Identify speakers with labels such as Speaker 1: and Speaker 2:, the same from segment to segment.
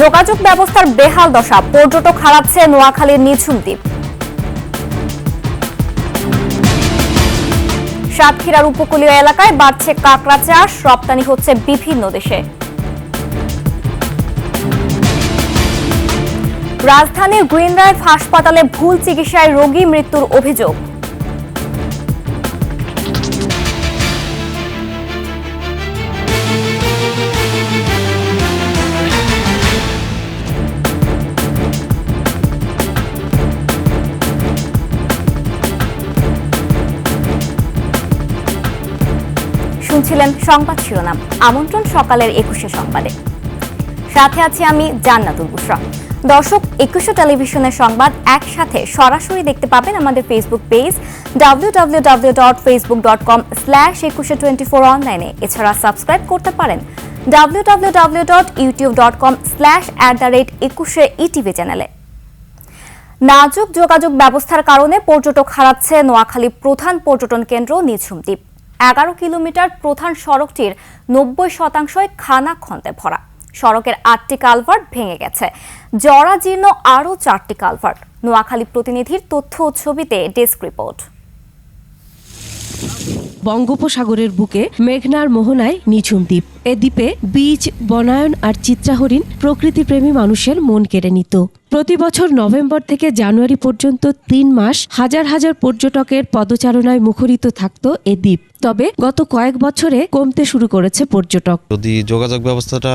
Speaker 1: যোগাযোগ ব্যবস্থার বেহাল দশা, পর্যটক হারাচ্ছে নোয়াখালীর নিঝুম দ্বীপ। সাতক্ষীরার উপকূলীয় এলাকায় বাড়ছে কাঁকড়া চাষ, রপ্তানি হচ্ছে বিভিন্ন দেশে। রাজধানীর গ্রিন লাইফ হাসপাতালে ভুল চিকিৎসায় রোগী মৃত্যুর অভিযোগ। শুনছিলেন সংবাদ শিরোনাম। আমন্ত্রণ সকালের 21 সংবাদে, সাথে আছি আমি জান্নাতুল বুশরা। দর্শক, 21 টেলিভিশনের সংবাদ একসাথে সরাসরি দেখতে পাবেন আমাদের ফেসবুক পেজ www.facebook.com/2124 অনলাইনে। এছাড়া সাবস্ক্রাইব করতে পারেন www.youtube.com/@21 চ্যানেলে। নাজুক যোগাযোগ ব্যবস্থার কারণে পর্যটক হারাচ্ছে নোয়াখালী প্রধান পর্যটন কেন্দ্র নিঝুম দ্বীপ। 11 কিলোমিটার প্রধান সড়কটির 90% খানাখন্দে ভরা। সড়কের 8টি কালভার্ট ভেঙে গেছে, জরাজীর্ণ আরও 4টি কালভার্ট। নোয়াখালী প্রতিনিধির তথ্য ও ছবিতে ডেস্ক রিপোর্ট।
Speaker 2: বঙ্গোপসাগরের বুকে মেঘনার মোহনায় নিঝুম দ্বীপ। এ দ্বীপে বীজ, বনায়ন আর চিত্রাহরিণ প্রকৃতিপ্রেমী মানুষের মন কেড়ে নিত। প্রতি বছর নভেম্বর থেকে জানুয়ারি পর্যন্ত 3 মাস হাজার হাজার পর্যটকের পদচারণায় মুখরিত থাকত এ দ্বীপ। তবে গত কয়েক বছরে কমতে শুরু করেছে পর্যটক।
Speaker 3: যদি যোগাযোগ ব্যবস্থাটা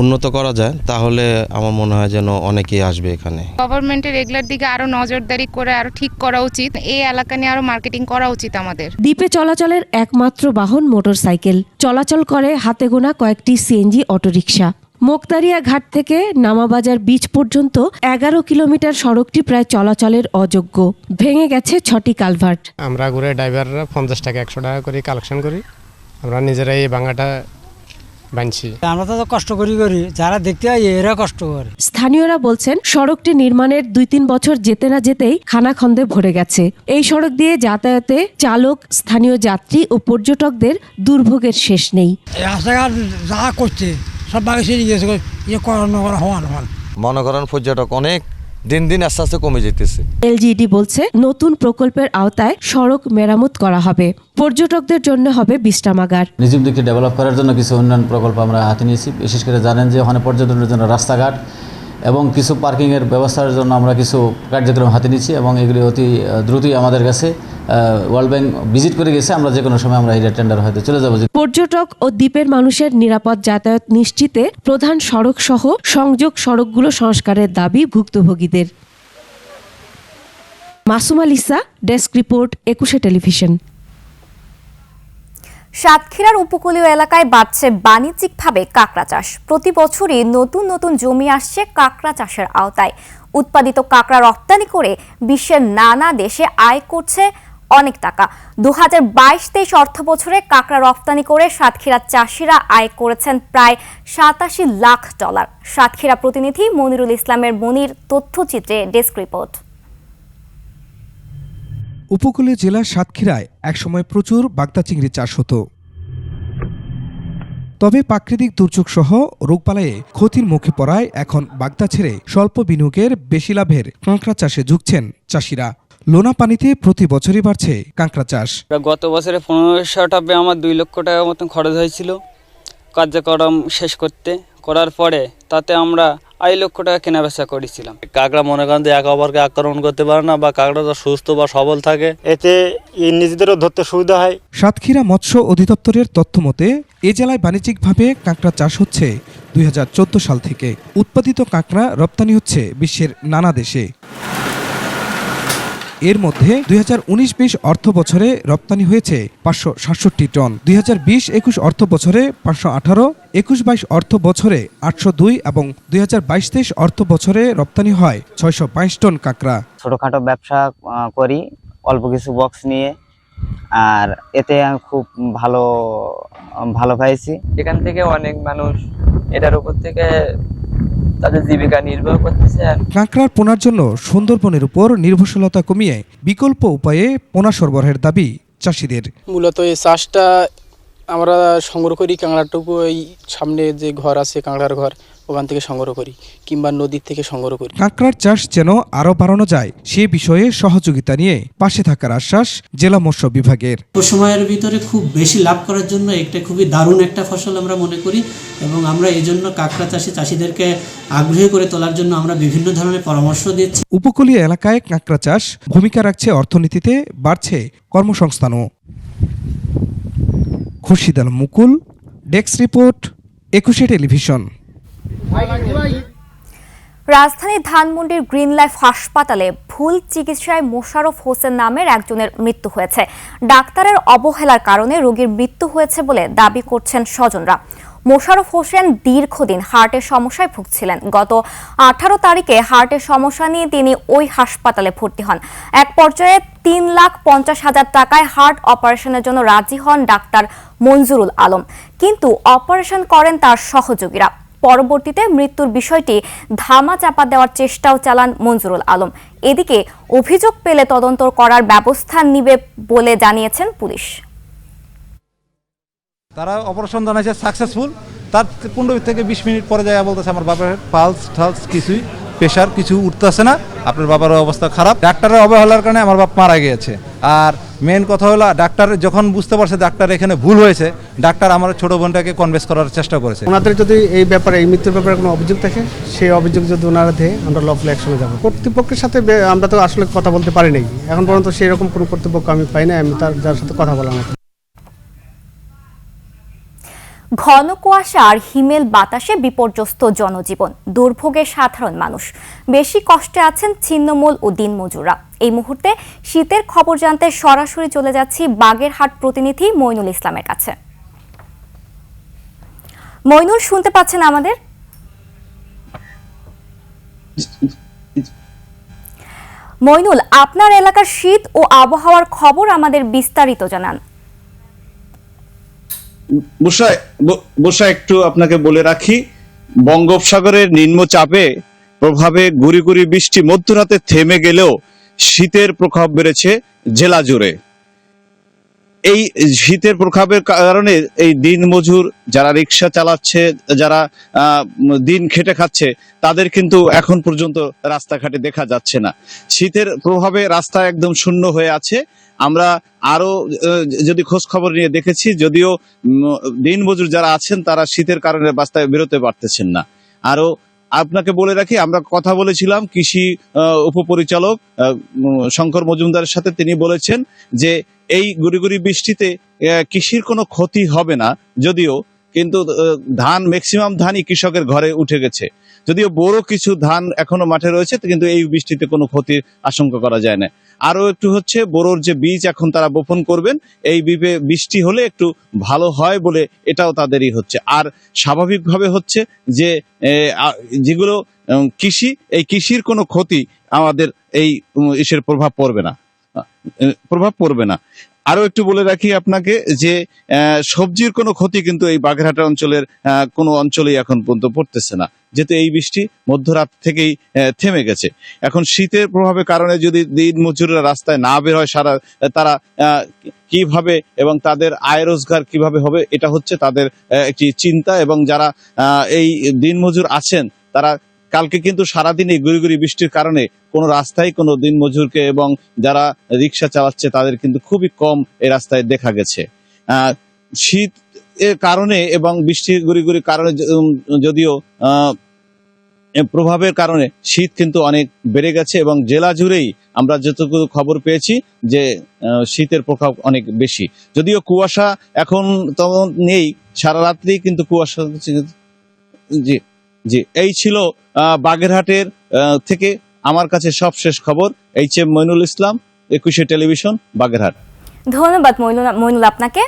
Speaker 3: উন্নত করা যায় তাহলে আমার মনে হয় যেন অনেকেই আসবে এখানে।
Speaker 4: গভর্নমেন্টের এগুলোর দিকে আরো নজরদারি করে আরো ঠিক করা উচিত। এই এলাকা নিয়ে আরো মার্কেটিং করা উচিত আমাদের।
Speaker 2: দ্বীপে চলাচলের একমাত্র বাহন মোটরসাইকেল। চলাচল করে হাতে গোনা কয়েকটি সিএনজি অটোরিকশা। মোক্তারিয়া ঘাট থেকে নামাবাজার বিচ পর্যন্ত 11 কিলোমিটার সড়কটি প্রায় চলাচলের অযোগ্য। ভেঙে গেছে 6টি কালভার্ট।
Speaker 5: আমরা ঘুরে ড্রাইভাররা 50 টাকা 100 টাকা করে কালেকশন করি। আমরা নিজেরাই এই ভাঙাটা বানছি।
Speaker 6: আমরা তো কষ্ট করি, যারা দেখতে হয় এরা কষ্ট করে।
Speaker 2: স্থানীয়রা বলছেন সড়কটি নির্মাণের 2-3 বছর যেতে না যেতেই খানাখন্দে ভরে গেছে। এই সড়ক দিয়ে যাতায়াতে চালক, স্থানীয় যাত্রী ও পর্যটকদের দুর্ভোগের শেষ নেই।
Speaker 6: রাস্তাঘাট যা করছে সব বাকি সেরে গেছে,
Speaker 3: মনে করেন পর্যটক অনেক দিন দিন আস্তে আস্তে কমে যেতেছে।
Speaker 2: এলজিইডি বলছে নতুন প্রকল্পের আওতায় সড়ক মেরামত করা হবে। পর্যটকদের জন্য হবে বিশ্রামাগার।
Speaker 7: নিঝুম দ্বীপকে ডেভেলপ করার জন্য কিছু উন্নয়ন প্রকল্প আমরা হাতে নিয়েছি। বিশেষ করে জানেন যে ওখানে পর্যটনের জন্য রাস্তাঘাট এবং কিছু পার্কিংয়ের ব্যবস্থার জন্য আমরা কিছু কার্যক্রম হাতে নিয়েছি এবং এগুলি অতি দ্রুতই আমাদের কাছে ওয়ার্ল্ড ব্যাংক ভিজিট করে গেছে। আমরা যে কোনো সময় আমরা এই টেন্ডার হয়তো চলে যাবো।
Speaker 2: পর্যটক ও দ্বীপের মানুষের নিরাপদ যাতায়াত নিশ্চিতে প্রধান সড়ক সহ সংযোগ সড়কগুলো সংস্কারের দাবি ভুক্তভোগীদের। Masuma Lisa, desk report, 21 television.
Speaker 1: সাতক্ষীরার উপকূলীয় এলাকায় বাড়ছে বাণিজ্যিকভাবে কাঁকড়া চাষ। প্রতি বছরই নতুন নতুন জমি আসছে কাঁকড়া চাষের আওতায়। উৎপাদিত কাঁকড়া রপ্তানি করে বিশ্বের নানা দেশে আয় করছে অনেক টাকা। 2022-23 অর্থ বছরে কাঁকড়া রপ্তানি করে সাতক্ষীরার চাষিরা আয় করেছেন প্রায় $87 লাখ। সাতক্ষীরা প্রতিনিধি মনিরুল ইসলামের মনির তথ্যচিত্রে ডেস্ক রিপোর্ট।
Speaker 8: উপকূলীয় জেলা সাতক্ষীরায় একসময় প্রচুর বাগদা চিংড়ি চাষ হতো। তবে প্রাকৃতিক দুর্যোগ সহ রোগবালাইয়ে ক্ষতির মুখে পড়ায় এখন বাগদা ছেড়ে স্বল্প বিনিয়োগের বেশি লাভের কাঁকড়া চাষে ঝুঁকছেন চাষিরা। লোনা পানিতে প্রতি বছরই বাড়ছে কাঁকড়া চাষ।
Speaker 9: গত বছরে 1500 টাকা আমার 2 লক্ষ টাকা মতন খরচ হয়েছিল কার্যক্রম শেষ করার পরে। তাতে আমরা 2 লক্ষ টাকা কেনা বেচা করেছিলাম।
Speaker 10: কাঁকড়া মনে করেন যে একে অপরকে আক্রমণ করতে পারে না বা কাঁকড়াটা সুস্থ বা সবল থাকে, এতে নিজেদেরও ধরতে সুবিধা হয়।
Speaker 8: সাতক্ষীরা মৎস্য অধিদপ্তরের তথ্য মতে এ জেলায় বাণিজ্যিকভাবে কাঁকড়া চাষ হচ্ছে 2014 সাল থেকে। উৎপাদিত কাঁকড়া রপ্তানি হচ্ছে বিশ্বের নানা দেশে। এর মধ্যে 2019-20 অর্থ বছরে রপ্তানি হয়েছে 567 টন, 2020-21 অর্থ বছরে 518, 21-22 অর্থ বছরে 802 এবং 2022-23 অর্থ বছরে রপ্তানি হয় 622 টন কাঁকড়া।
Speaker 11: ছোটখাটো ব্যবসা করি অল্প কিছু বক্স নিয়ে, আর এতে আমি খুব ভালো পাইছি।
Speaker 9: এখান থেকে অনেক মানুষ এটার উপর থেকে তাদের জীবিকা নির্বাহ করতেছে।
Speaker 8: কাঁকড়ার পোনার জন্য সুন্দরবনের উপর নির্ভরশীলতা কমিয়ে বিকল্প উপায়ে পোনা সরবরাহের দাবি চাষিদের।
Speaker 12: মূলত এই চাষটা আমরা সংগ্রহ করি কাঁকড়াটুকু এই সামনে যে ঘর আছে কাঁকড়ার ঘর, ওখান থেকে সংগ্রহ করি কিংবা নদীর থেকে সংগ্রহ করি।
Speaker 8: কাঁকড়ার চাষ যেন আরও বাড়ানো যায় সে বিষয়ে সহযোগিতা নিয়ে পাশে থাকার আশ্বাস জেলা মৎস্য বিভাগের।
Speaker 13: সময়ের ভিতরে খুব বেশি লাভ করার জন্য একটা খুবই দারুণ একটা ফসল আমরা মনে করি এবং আমরা এই জন্য কাঁকড়া চাষিদেরকে আগ্রহী করে তোলার জন্য আমরা বিভিন্ন ধরনের পরামর্শ দিচ্ছি।
Speaker 8: উপকূলীয় এলাকায় কাঁকড়া চাষ ভূমিকা রাখছে অর্থনীতিতে, বাড়ছে কর্মসংস্থানও। খুরশিদ আলম মুকুল, ডেস্ক রিপোর্ট, 21 টেলিভিশন।
Speaker 1: রাজধানীর ধানমন্ডির গ্রিন লাইফ হাসপাতালে ভুল চিকিৎসায় মোশাররফ হোসেন নামের একজনের মৃত্যু হয়েছে। ডাক্তারের অবহেলার কারণে রোগীর মৃত্যু হয়েছে বলে দাবি করছেন স্বজনরা। মোশাররফ হোসেন দীর্ঘদিন হার্টের সমস্যায় ভুগছিলেন। গত 18 তারিখে হার্টের সমস্যা নিয়ে তিনি ওই হাসপাতালে ভর্তি হন। এক পর্যায়ে 3,50,000 টাকায় হার্ট অপারেশনের জন্য রাজি হন ডাক্তার মঞ্জুরুল আলম, কিন্তু অপারেশন করেন তার সহযোগীরা। পরবর্তীতে মৃত্যুর বিষয়টি ধামাচাপা দেওয়ার চেষ্টাও চালান মঞ্জুরুল আলম। এদিকে অভিযোগ পেলে তদন্ত করার ব্যবস্থা নিবে বলে জানিয়েছেন পুলিশ।
Speaker 14: তারা অপারেশন জানাইছে সাকসেসফুল, তার 15 থেকে 20 মিনিট পরে যায় বলতেছে আমার বাবার পালস ঠালস কিছুই, প্রেশার কিছু উঠতেছে না, আপনার বাবার অবস্থা খারাপ। ডাক্তারের অবহেলার কারণে আমার বাপ মারা গিয়েছে। আর মেন কথা হলো ডাক্তার যখন বুঝতে পারছে ডাক্তার এখানে ভুল হয়েছে, ডাক্তার আমার ছোট বোনটাকে কনভিন্স করার চেষ্টা করেছে।
Speaker 15: ওনাদের যদি এই ব্যাপারে এই মৃত্যুর ব্যাপারে কোনো অভিযোগ থাকে, সেই অভিযোগ যদি ওনারা দেয় আমরা লফুল অ্যাকশনে যাব। কর্তৃপক্ষের সাথে আমরা তো আসলে কথা বলতে পারি নাই, এখন পর্যন্ত সেই রকম কোনো কর্তৃপক্ষ আমি পাই না আমি যার সাথে কথা বলার মতো।
Speaker 1: ঘন কুয়াশা আর হিমেল বাতাসে বিপর্যস্ত জনজীবন, দুর্ভোগে সাধারণ মানুষ। বেশি কষ্টে আছেন ছিন্নমূল ও দিনমজুররা। এই মুহূর্তে শীতের খবর জানতে সরাসরি চলে যাচ্ছি বাগেরহাট প্রতিনিধি মইনুল ইসলামের কাছে। মইনুল, শুনতে পাচ্ছেন আমাদের? মইনুল, আপনার এলাকার শীত ও আবহাওয়ার খবর আমাদের বিস্তারিত জানান।
Speaker 16: বর্ষা একটু আপনাকে বলে রাখি, বঙ্গোপসাগরের নিম্নচাপে প্রভাবে গুড়ি গুড়ি বৃষ্টি মধ্যরাতে থেমে গেলেও শীতের প্রভাব বেড়েছে জেলা জুড়ে। এই শীতের প্রভাবের কারণে এই দিনমজুর যারা রিক্সা চালাচ্ছে, যারা দিন খেটে খাচ্ছে, তাদের কিন্তু এখন পর্যন্ত রাস্তাঘাটে দেখা যাচ্ছে না। শীতের প্রভাবে রাস্তা একদম শূন্য হয়ে আছে। আমরা আরো যদি খোঁজ খবর নিয়ে দেখেছি, যদিও দিনমজুর যারা আছেন তারা শীতের কারণে রাস্তায় বেরোতে পারতেছেন না। আরো আপনাকে বলে রাখি, আমরা কথা বলেছিলাম কৃষি উপপরিচালক শঙ্কর মজুমদারের সাথে। তিনি বলেছেন যে এই গুড়ি গুড়ি বৃষ্টিতে কৃষির কোনো ক্ষতি হবে না, যদিও কিন্তু ধান ম্যাক্সিমাম ধানই কৃষকের ঘরে উঠে গেছে। যদিও বড় কিছু ধান এখনো মাঠে রয়েছে, কিন্তু এই বৃষ্টিতে কোনো ক্ষতির আশঙ্কা করা যায় না। আরো একটু হচ্ছে বোরোর যে বীজ এখন তারা বপন করবেন, এই বৃষ্টি হলে একটু ভালো হয় বলে এটাও তাদেরই হচ্ছে। আর স্বাভাবিকভাবে হচ্ছে যে যেগুলো কৃষি, এই কৃষির কোনো ক্ষতি আমাদের এই ইসের প্রভাব পড়বে না। আরো একটু বলে রাখি আপনাকে যে সবজির কোনো ক্ষতি কিন্তু এই বাগেরহাট অঞ্চলের কোনো অঞ্চলেই এখন পর্যন্ত পড়তেছে না, যেহেতু এই বৃষ্টি মধ্যরাত থেকেই থেমে গেছে। এখন শীতের প্রভাবের কারণে যদি দিনমজুররা রাস্তায় না বের হয়, তারা কিভাবে এবং তাদের আয় রোজগার কিভাবে হবে, এটা হচ্ছে তাদের একটি চিন্তা। এবং যারা এই দিনমজুর আছেন তারা কালকে কিন্তু সারাদিন এই গুড়ি গুড়ি বৃষ্টির কারণে কোনো রাস্তায় কোনো দিনমজুরকে এবং যারা রিক্সা চালাচ্ছে তাদের কিন্তু খুবই কম এই রাস্তায় দেখা গেছে। শীত এর কারণে এবং বৃষ্টির গুড়ি গুড়ি কারণে যদিও প্রভাবের কারণে শীত কিন্তু অনেক বেড়ে গেছে এবং জেলা জুড়েই আমরা যতটুকু খবর পেয়েছি যে শীতের প্রভাব অনেক বেশি। যদিও কুয়াশা এখন তেমন নেই, সারা রাত্রি কিন্তু কুয়াশা। জি, এই ছিল বাগেরহাটের থেকে আমার কাছে সবশেষ খবর। HM Moinul Islam, 21 television, Bagerhat.
Speaker 1: ধন্যবাদ মইনুল আপনাকে।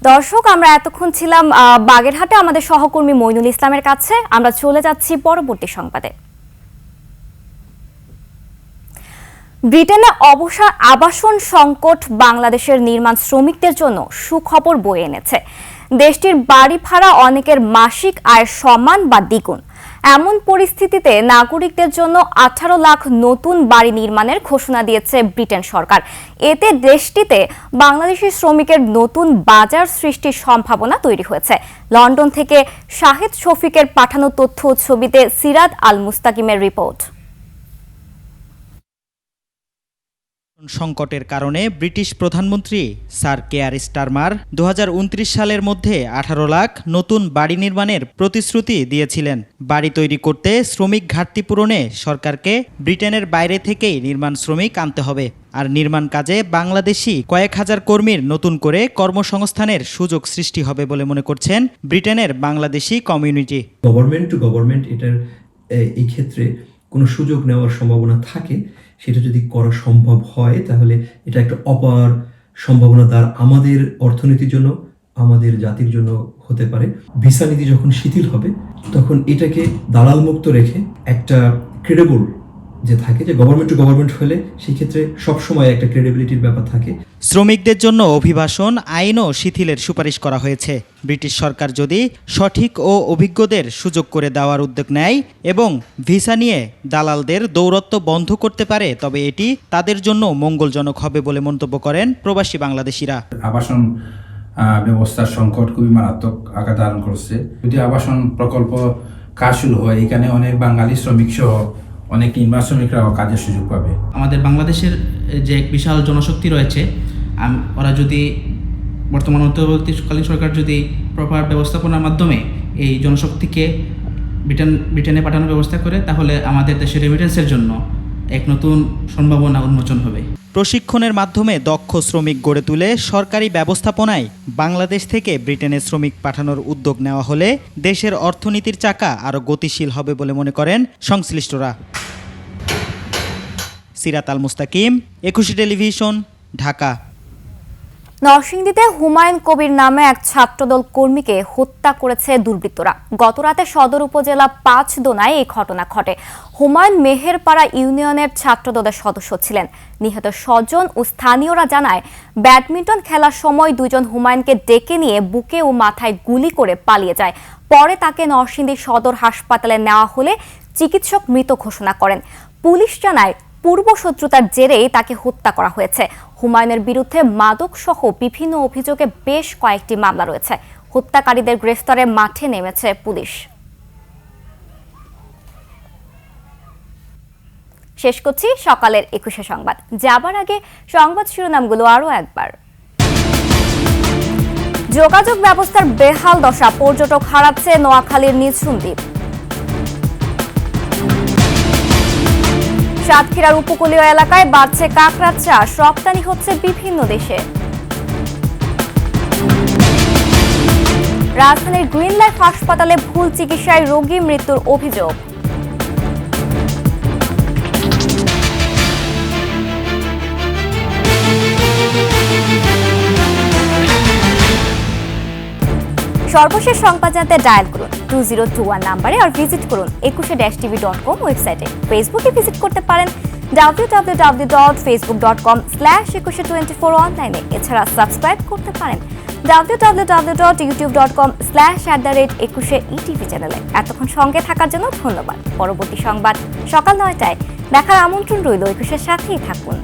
Speaker 1: দর্শক, আমরা এতক্ষণ ছিলাম বাগেরহাটে আমাদের সহকর্মী মইনুল ইসলামের কাছে। আমরা চলে যাচ্ছি পরবর্তী সংবাদে। ব্রিটেনে আবাসন সংকট বাংলাদেশের নির্মাণ শ্রমিকদের জন্য সুখবর বয়ে এনেছে। দেশটির বাড়ি ভাড়া অনেকের মাসিক আয়ের সমান বা দ্বিগুণ। এমন পরিস্থিতিতে নাগরিকদের জন্য 18 লাখ নতুন বাড়ি নির্মাণের ঘোষণা দিয়েছে ব্রিটেন সরকার। এতে দেশটিতে বাংলাদেশি শ্রমিকের নতুন বাজার সৃষ্টির সম্ভাবনা তৈরি হয়েছে। লন্ডন থেকে শাহিদ শফিকের পাঠানো তথ্য ও ছবিতে সিরাত আল মুস্তাকিমের রিপোর্ট।
Speaker 17: সংকটের কারণে ব্রিটিশ প্রধানমন্ত্রী স্যার কেয়ার স্টারমার 2029 সালের মধ্যে 18 লাখ নতুন বাড়ি নির্মাণের প্রতিশ্রুতি দিয়েছিলেন। বাড়ি তৈরি করতে শ্রমিক ঘাটতি পূরণে সরকারকে ব্রিটেনের বাইরে থেকেই নির্মাণ শ্রমিক আনতে হবে। আর নির্মাণ কাজে বাংলাদেশি কয়েক হাজার কর্মীর নতুন করে কর্মসংস্থানের সুযোগ সৃষ্টি হবে বলে মনে করছেন ব্রিটেনের Bangladeshi community.
Speaker 18: Government to government এটার এই ক্ষেত্রে কোনো সুযোগ নেওয়ার সম্ভাবনা থাকে, সেটা যদি করা সম্ভব হয় তাহলে এটা একটা অপার সম্ভাবনা দ্বার আমাদের অর্থনীতির জন্য, আমাদের জাতির জন্য হতে পারে। ভিসা নীতি যখন শিথিল হবে তখন এটাকে দালাল মুক্ত রেখে একটা ক্রেডিবল যে থাকে, যে গভর্নমেন্ট টু গভর্নমেন্ট হলে সেই ক্ষেত্রে সবসময় একটা ক্রেডিবিলিটির ব্যাপার থাকে।
Speaker 17: শ্রমিকদের জন্য অভিবাসন আইনও শিথিলের সুপারিশ করা হয়েছে। ব্রিটিশ সরকার যদি সঠিক ও অভিজ্ঞদের সুযোগ করে দেওয়ার উদ্যোগ নেয় এবং ভিসা নিয়ে দালালদের দৌরত্ব বন্ধ করতে পারে, তবে এটি তাদের জন্য মঙ্গলজনক হবে বলে মন্তব্য করেন প্রবাসী বাংলাদেশিরা।
Speaker 19: আবাসন ব্যবস্থার সংকট খুবই মারাত্মক আকার ধারণ করছে। যদি আবাসন প্রকল্প কাজ শুরু হয়, এখানে অনেক বাঙালি শ্রমিক সহ অনেক নির্মাণ শ্রমিকরাও কাজের সুযোগ পাবে।
Speaker 13: আমাদের বাংলাদেশের যে এক বিশাল জনশক্তি রয়েছে, ওরা যদি বর্তমান অন্তর্বর্তীকালীন সরকার যদি প্রপার ব্যবস্থাপনার মাধ্যমে এই জনশক্তিকে ব্রিটেনে পাঠানোর ব্যবস্থা করে, তাহলে আমাদের দেশের রেমিটেন্সের জন্য এক নতুন সম্ভাবনা উন্মোচন হবে।
Speaker 17: প্রশিক্ষণের মাধ্যমে দক্ষ শ্রমিক গড়ে তুলে সরকারি ব্যবস্থাপনায় বাংলাদেশ থেকে ব্রিটেনে শ্রমিক পাঠানোর উদ্যোগ নেওয়া হলে দেশের অর্থনীতির চাকা আরও গতিশীল হবে বলে মনে করেন সংশ্লিষ্টরা। সিরাত আল মুস্তাকিম, 21 টেলিভিশন, ঢাকা।
Speaker 1: নরসিংদীতে হুমায়ুন কবির নামে এক ছাত্রদল কর্মীকে হত্যা করেছে দুর্বৃত্তরা। গতরাতে সদর উপজেলা 5 দোনায় এই ঘটনা ঘটে। হুমায়ুন মেহেরপাড়া ইউনিয়নের ছাত্রদলের সদস্য ছিলেন। নিহত স্বজন ও স্থানীয়রা জানায়, ব্যাডমিন্টন খেলার সময় দুজন হুমায়ুনকে ডেকে নিয়ে বুকে ও মাথায় গুলি করে পালিয়ে যায়। পরে তাকে নরসিংদী সদর হাসপাতালে নেওয়া হলে চিকিৎসক মৃত ঘোষণা করেন। পুলিশ জানায়, পূর্বশত্রুতার জেরেই তাকে হত্যা করা হয়েছে। হুমায়ুনের বিরুদ্ধে মাদক সহ বিভিন্ন অভিযোগে বেশ কয়েকটি মামলা রয়েছে। হত্যাকারীদের গ্রেফতারে মাঠে নেমেছে পুলিশ। শেষ করছি সকালের 21 সংবাদ। যাবার আগে সংবাদ শিরোনামগুলো আরও একবার। যোগাযোগ ব্যবস্থার বেহাল দশা, পর্যটক হারাচ্ছে নোয়াখালীর নিঝুম দ্বীপ। সাতক্ষীরার উপকূলীয় এলাকায় বাড়ছে কাঁকড়া চাষ, রপ্তানি হচ্ছে বিভিন্ন দেশে। রাজধানীর গ্রিন লাইফ হাসপাতালে ভুল চিকিৎসায় রোগী মৃত্যুর অভিযোগ। সর্বশেষ সংবাদ জানতে ডায়াল করুন 2021 নাম্বারে আর ভিজিট করুন 21-tv.com ওয়েবসাইটে। ফেসবুকে ভিজিট করতে পারেন www.facebook.com/2124 অনলাইনে। এছাড়া সাবস্ক্রাইব করতে পারেন www.youtube.com/@21etv চ্যানেলে। এতক্ষণ সঙ্গে থাকার জন্য ধন্যবাদ। পরবর্তী সংবাদ সকাল 9টায় দেখার আমন্ত্রণ রইল। 21-এর সাথেই থাকুন।